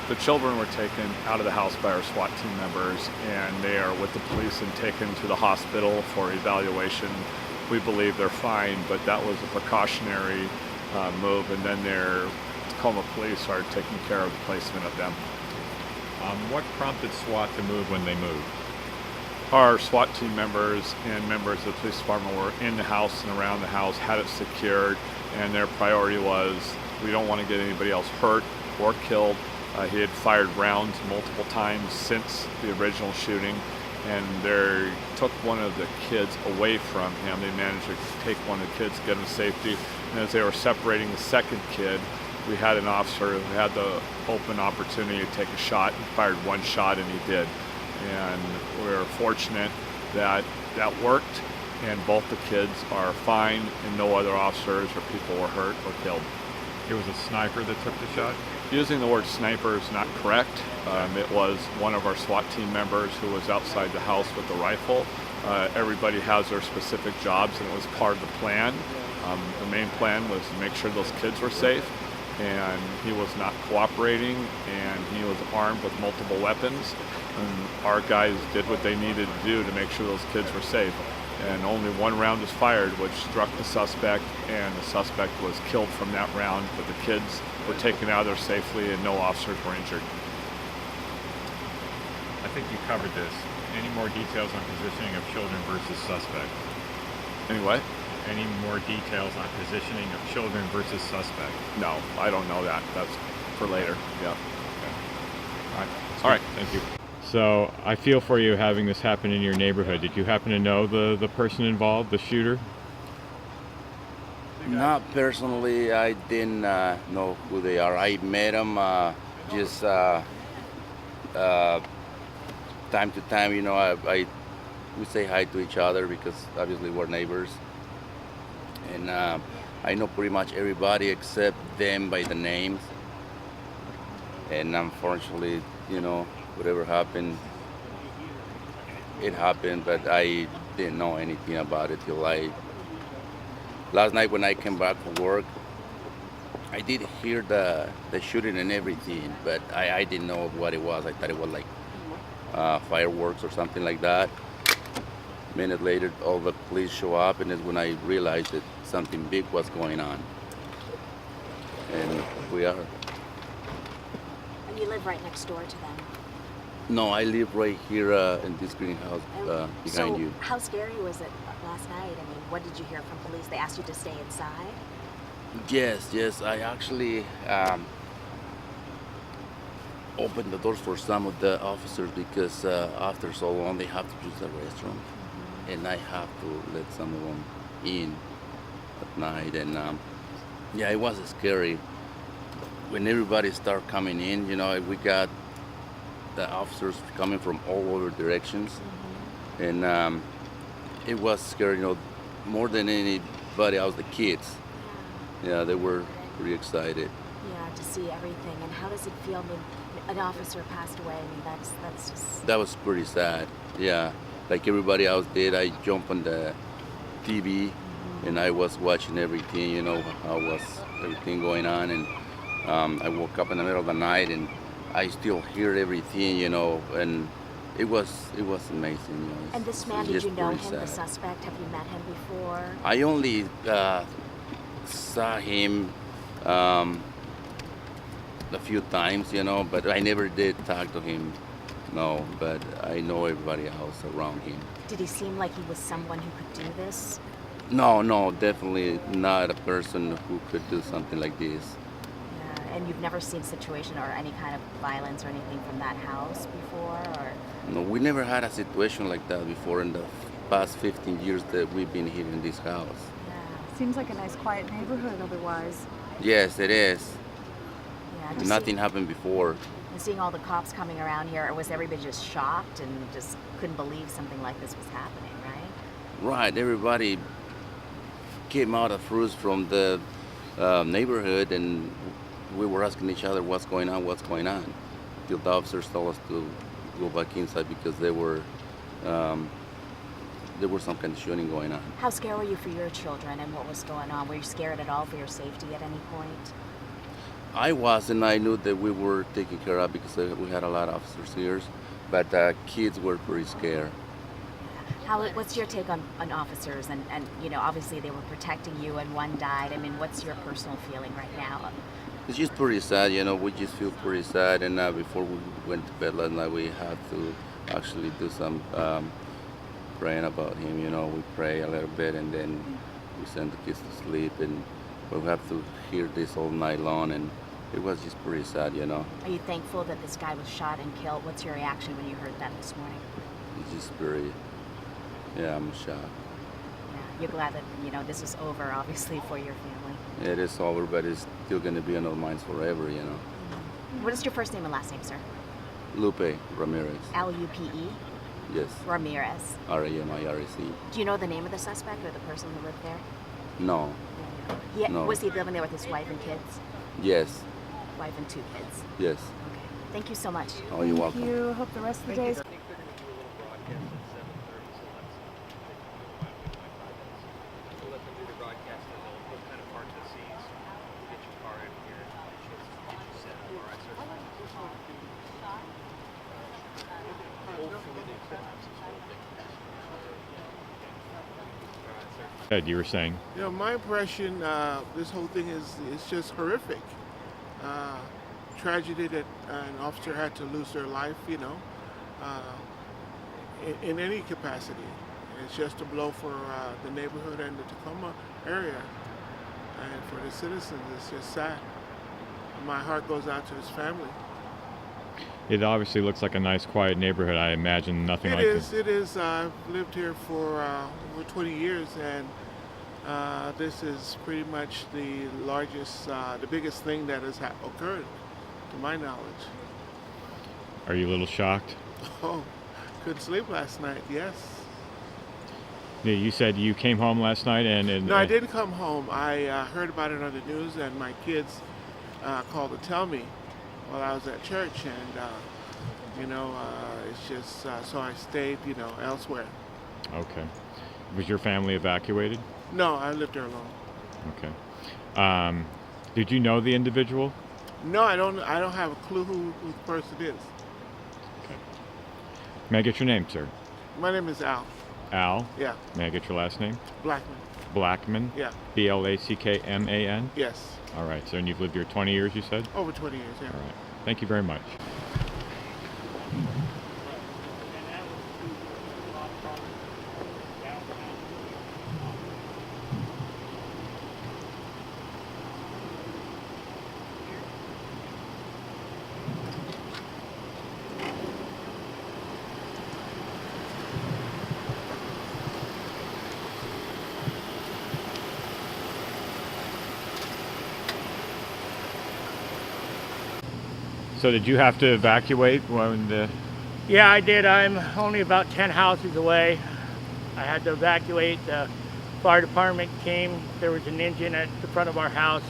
The children were taken out of the house by our SWAT team members, and they are with the police and taken to the hospital for evaluation. We believe they're fine, but that was a precautionary move, and then their Tacoma police are taking care of the placement of them. What prompted SWAT to move when they moved? Our SWAT team members and members of the police department were in the house and around the house, had it secured, and their priority was, we don't want to get anybody else hurt or killed. He had fired rounds multiple times since the original shooting, and they took one of the kids away from him. They managed to take one of the kids, get him to safety, and as they were separating the second kid, we had an officer who had the open opportunity to take a shot and fired one shot, and he did. And we're fortunate that that worked, and both the kids are fine, and no other officers or people were hurt or killed. It was a sniper that took the shot? Using the word sniper is not correct. It was one of our SWAT team members who was outside the house with the rifle. Everybody has their specific jobs, and it was part of the plan. The main plan was to make sure those kids were safe, and he was not cooperating, and he was armed with multiple weapons, and our guys did what they needed to do to make sure those kids were safe. And only one round was fired, which struck the suspect, and the suspect was killed from that round, but the kids were taken out of there safely and no officers were injured. I think you covered this. Any more details on positioning of children versus suspect? Anyway? Any more details on positioning of children versus suspect? No, I don't know that. That's for later. Yeah. Okay. All right. Thank you. So I feel for you having this happen in your neighborhood. Did you happen to know the person involved, the shooter? Not personally. I didn't know who they are. I met them just time to time. You know, we say hi to each other because obviously we're neighbors. And I know pretty much everybody except them by the names. And unfortunately, you know, whatever happened, it happened, but I didn't know anything about it till last night when I came back from work. I did hear the shooting and everything, but I didn't know what it was. I thought it was like fireworks or something like that. A minute later, all the police show up, and that's when I realized that something big was going on. And we are. And you live right next door to them? No, I live right here in this greenhouse behind you. So how scary was it last night? I mean, what did you hear from police? They asked you to stay inside? Yes. I actually opened the doors for some of the officers because after so long they have to use the restroom. Mm-hmm. And I have to let some of them in at night. And yeah, it was scary. When everybody started coming in, you know, we got the officers coming from all over directions. Mm-hmm. And it was scary, you know, more than anybody else, the kids. Yeah, they were pretty excited. Yeah, to see everything. And how does it feel? I mean, an officer passed away. I mean, that's just... That was pretty sad, yeah. Like everybody else did, I jumped on the TV, mm-hmm. and I was watching everything, you know, how was everything going on. And I woke up in the middle of the night, and I still hear everything, you know, and it was amazing. You know. And this man, did you know him, the suspect? Have you met him before? I only saw him a few times, you know, but I never did talk to him, no, but I know everybody else around him. Did he seem like he was someone who could do this? No, definitely not a person who could do something like this. And you've never seen situation or any kind of violence or anything from that house before, or? No, we never had a situation like that before in the past 15 years that we've been here in this house. Yeah. Seems like a nice quiet neighborhood otherwise. Yes, it is. Yeah, nothing happened before. And seeing all the cops coming around here, or was everybody just shocked and just couldn't believe something like this was happening, right? Right, everybody came out of fruits from the neighborhood, and we were asking each other what's going on. Till the officers told us to go back inside because there was some kind of shooting going on. How scared were you for your children and what was going on? Were you scared at all for your safety at any point? I wasn't. I knew that we were taken care of because we had a lot of officers here, but kids were pretty scared. What's your take on officers? And obviously they were protecting you and one died. I mean, what's your personal feeling right now? It's just pretty sad, we just feel pretty sad. And before we went to bed last night, we had to actually do some praying about him. We pray a little bit and then we send the kids to sleep. And we have to hear this all night long. And it was just pretty sad. Are you thankful that this guy was shot and killed? What's your reaction when you heard that this morning? It's just very, I'm shocked. Yeah, you're glad that this is over, obviously, for your family. It is over, but it's still going to be on our minds forever. What is your first name and last name, sir? Lupe Ramirez. Lupe Yes. Ramirez. Ramirez. Do you know the name of the suspect or the person who lived there? No. No. Was he living there with his wife and kids? Yes. Wife and 2 kids. Yes. Okay. Thank you so much. Oh, you're welcome. Thank you. Hope the rest of the day is Ed, you were saying. My impression, this whole thing is just horrific. Tragedy that an officer had to lose their life, in any capacity. It's just a blow for the neighborhood and the Tacoma area. And for the citizens, it's just sad. My heart goes out to his family. It obviously looks like a nice, quiet neighborhood. I imagine nothing like this. It is. I've lived here for over 20 years, and this is pretty much the largest, the biggest thing that has occurred, to my knowledge. Are you a little shocked? Oh, couldn't sleep last night, yes. Yeah, you said you came home last night and No, I didn't come home. I heard about it on the news, and my kids called to tell me while I was at church, and it's just so I stayed, elsewhere. Okay. Was your family evacuated? No, I lived there alone. Okay. Did you know the individual? No, I don't have a clue who the person is. Okay. May I get your name, sir? My name is Al. Al? Yeah. May I get your last name? Blackman. Blackman? Yeah. Blackman? Yes. All right, so and you've lived here 20 years, you said? Over 20 years, yeah. All right. Thank you very much. So did you have to evacuate when the... Yeah, I did. I'm only about 10 houses away. I had to evacuate. The fire department came. There was an engine at the front of our house,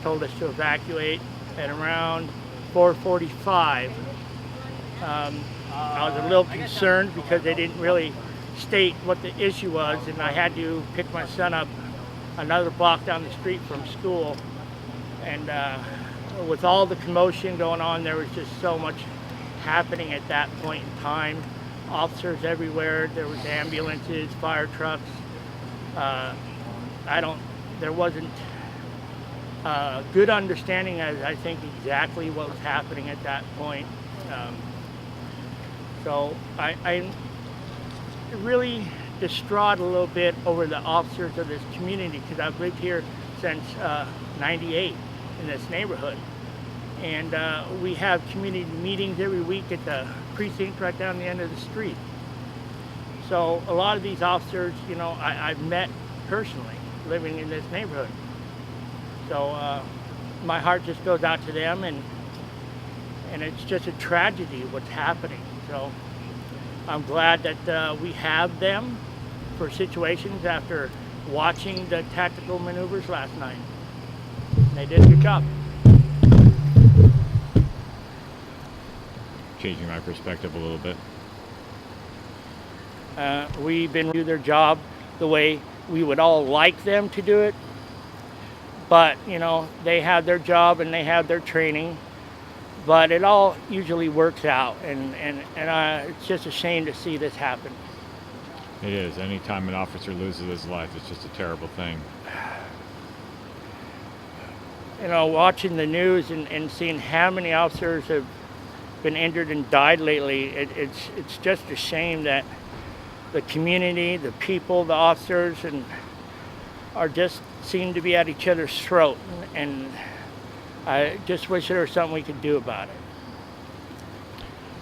told us to evacuate at around 4:45. I was a little concerned because they didn't really state what the issue was, and I had to pick my son up another block down the street from school. And with all the commotion going on, there was just so much happening at that point in time. Officers everywhere. There was ambulances, fire trucks. There wasn't a good understanding as I think exactly what was happening at that point. So I'm really distraught a little bit over the officers of this community because I've lived here since '98 in this neighborhood. And we have community meetings every week at the precinct right down the end of the street. So a lot of these officers, I've met personally living in this neighborhood. So my heart just goes out to them, and it's just a tragedy what's happening. So I'm glad that we have them for situations after watching the tactical maneuvers last night. They did a good job. Changing my perspective a little bit. We've been doing their job the way we would all like them to do it, but they have their job and they have their training. But it all usually works out, and it's just a shame to see this happen. It is. Anytime an officer loses his life, it's just a terrible thing. Watching the news and seeing how many officers have been injured and died lately, it's just a shame that the community, the people, the officers, and are just seem to be at each other's throat, and I just wish there was something we could do about it.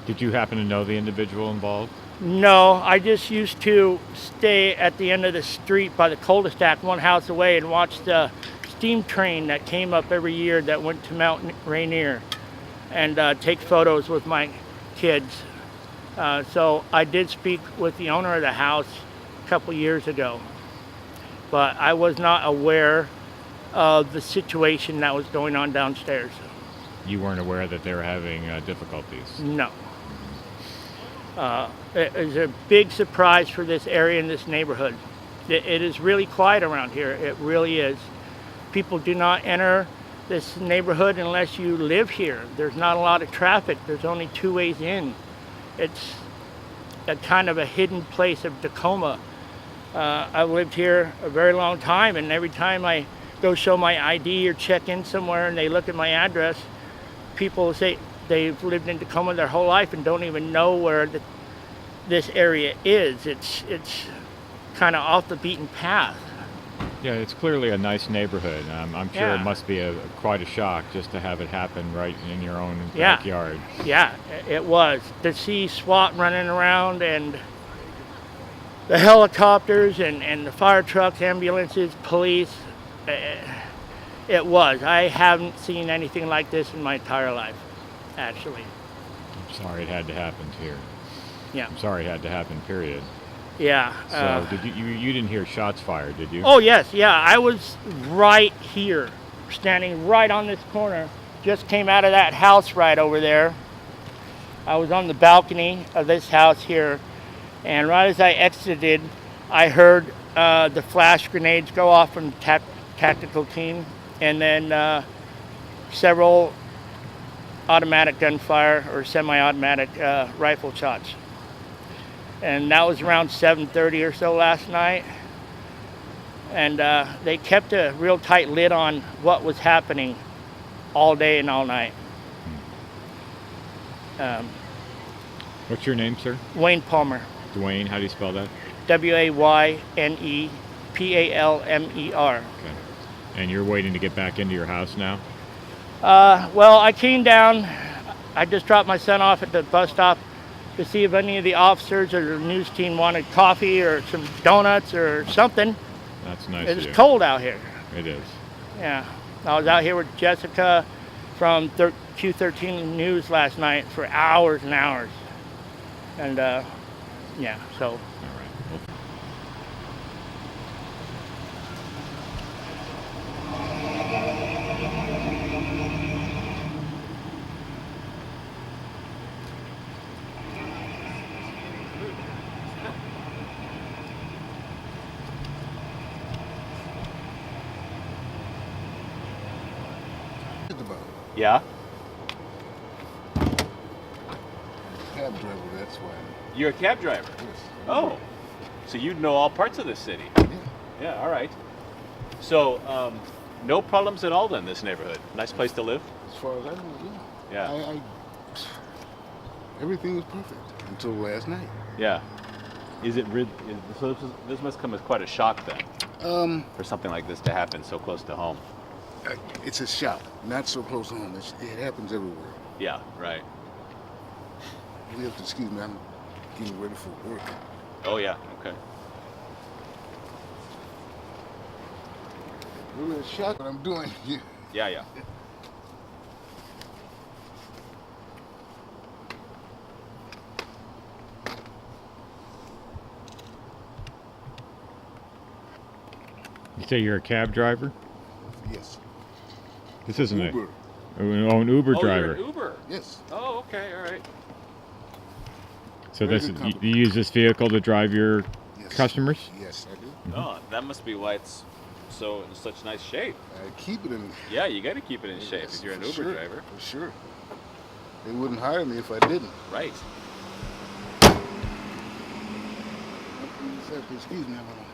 Did you happen to know the individual involved? No, I just used to stay at the end of the street by the cul-de-sac, one house away, and watch the steam train that came up every year that went to Mount Rainier, and take photos with my kids. So I did speak with the owner of the house a couple years ago, but I was not aware of the situation that was going on downstairs. You weren't aware that they were having difficulties? No. It is a big surprise for this area and this neighborhood. It is really quiet around here. It really is. People do not enter this neighborhood unless you live here. There's not a lot of traffic. There's only 2 ways in. It's a kind of a hidden place of Tacoma. I've lived here a very long time, and every time I go show my ID or check in somewhere and they look at my address, people say they've lived in Tacoma their whole life and don't even know where this area is. It's kind of off the beaten path. Yeah, it's clearly a nice neighborhood. I'm sure Yeah. it must be quite a shock just to have it happen right in your own backyard. Yeah, it was. To see SWAT running around and the helicopters and the fire trucks, ambulances, police, it was. I haven't seen anything like this in my entire life, actually. I'm sorry it had to happen here. Yeah. I'm sorry it had to happen, period. Yeah. So did you didn't hear shots fired, did you? Oh, yes, yeah. I was right here, standing right on this corner. Just came out of that house right over there. I was on the balcony of this house here, and right as I exited, I heard the flash grenades go off from the tactical team, and then several automatic gunfire or semi-automatic rifle shots. And that was around 7:30 or so last night. And they kept a real tight lid on what was happening all day and all night. What's your name, sir? Wayne Palmer. Dwayne, how do you spell that? WaynePalmer. Okay. And you're waiting to get back into your house now? Well, I came down. I just dropped my son off at the bus stop to see if any of the officers or the news team wanted coffee or some donuts or something. That's nice of It's you. cold out here. It is. Yeah. I was out here with Jessica from Q13 News last night for hours and hours. And yeah, so. All right. Well, Yeah? Cab driver, that's why. You're a cab driver? Yes. Oh. So you know all parts of this city? Yeah. Yeah, all right. So, no problems at all then, this neighborhood? Nice place to live? As far as I know, yeah. Yeah. Everything was perfect until last night. Yeah. Is it so this must come as quite a shock then, for something like this to happen so close to home? It's a shock, not so close to home. It happens everywhere. Yeah, right. You have to excuse me, I'm getting ready for work. Oh yeah, okay. Really a shock what I'm doing here. Yeah, yeah. you say you're a cab driver? Yes. This isn't Uber. an Uber Oh, driver. you're an Uber? Yes. Oh, okay, all right. So Very this good you company. use this vehicle to drive your Yes. customers? Yes, I do. Oh, that must be why it's so in such nice shape. I keep it in. Yeah, you got to keep it in shape Yes, if you're an for Uber sure, driver. For sure. They wouldn't hire me if I didn't. Right. Excuse me, I'm gonna